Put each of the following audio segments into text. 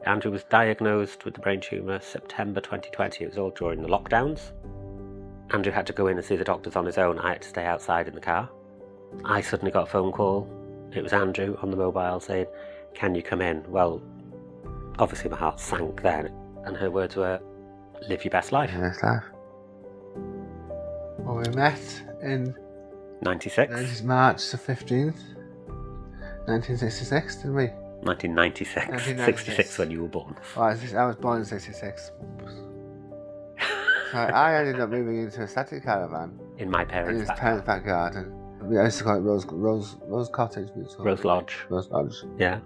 Andrew was diagnosed with the brain tumour September 2020. It was all during the lockdowns. Andrew had to go in and see the doctors on his own. I had to stay outside in the car. I suddenly got a phone call. It was Andrew on the mobile saying, "Can you come in?" Well, obviously my heart sank then, and her words were, "Live your best life." Best life. Well, we met in 96? March the 15th, 1966, didn't we? 1996. 66 when you were born. Oh, I was born in 66. So I ended up moving into a static caravan In my in parents' his back. parents' back garden. I used to call it Rose Cottage. Rose Lodge. Rose Lodge. Yeah.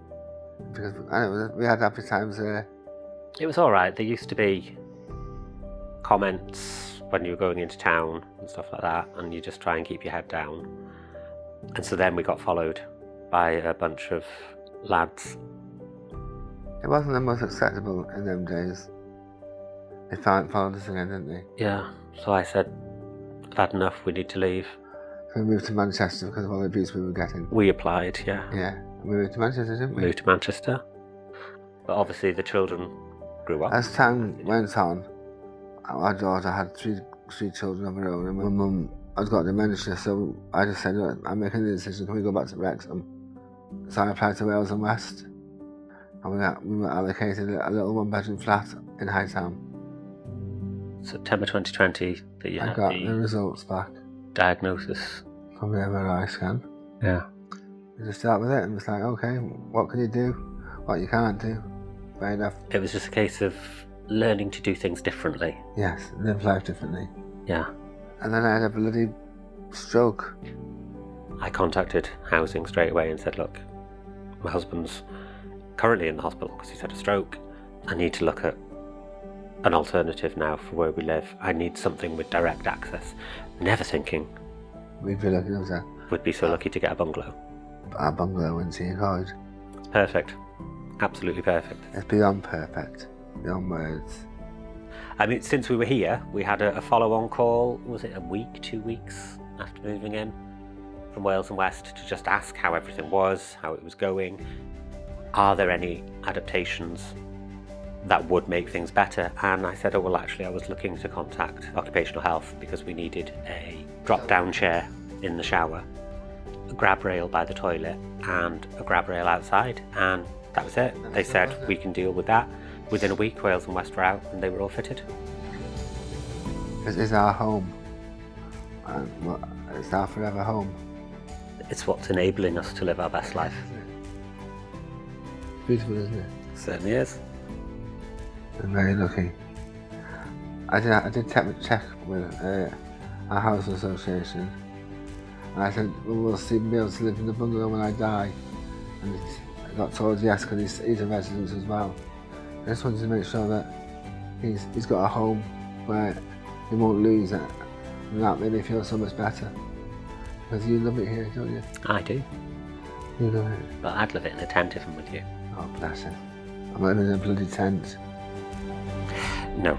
Because we had happy times there. It was alright. There used to be comments when you were going into town and stuff like that, and you just try and keep your head down. And so then we got followed by a bunch of lads. It wasn't the most acceptable in them days. They followed us again, didn't they? Yeah. So I said, "I've had enough, we need to leave." So we moved to Manchester because of all the abuse we were getting. We applied, yeah. Yeah. We moved to Manchester, didn't we? Moved to Manchester. But obviously the children grew up. As time went on, our daughter had three children of her own, and my mum has got dementia, so I just said, "Look, I'm making the decision, can we go back to Wrexham?" So I applied to Wales and West, and we were allocated a little one-bedroom flat in Hightown. September 2020 that you I had got the the results back diagnosis. from the MRI scan. Yeah. We just start with it, and it's like, okay, what can you do? What you can't do? Fair enough. It was just a case of learning to do things differently. Yes, live life differently. Yeah. And then I had a bloody stroke. I contacted housing straight away and said, "Look, my husband's currently in the hospital because he's had a stroke. I need to look at an alternative now for where we live. I need something with direct access." Never thinking We'd be lucky enough to we'd be so lucky to get a bungalow. our bungalow in Sea College. It's perfect. Absolutely perfect. It's beyond perfect, beyond words. I mean, since we were here, we had a follow-on call. Was it a week, 2 weeks after moving in from Wales and West to just ask how everything was, how it was going. Are there any adaptations that would make things better? And I said, "Oh, well, actually, I was looking to contact occupational health because we needed a drop-down chair in the shower, a grab rail by the toilet, and a grab rail outside." And that was it. They said, "We can deal with that." Within a week, Wales and West were out and they were all fitted. This is our home. And it's our forever home. It's what's enabling us to live our best life. Beautiful, isn't it? Certainly is. I'm very lucky. I did check with our housing association, and I said, "Well, we'll see be able to live in the bungalow when I die." And I got told yes, because he's a resident as well. I just wanted to make sure that he's got a home where he won't lose it, and that made me feel so much better. Because you love it here, don't you? I do. You love it. But I'd live it in a tent if I'm with you. Oh, bless him. I'm living in a bloody tent. No.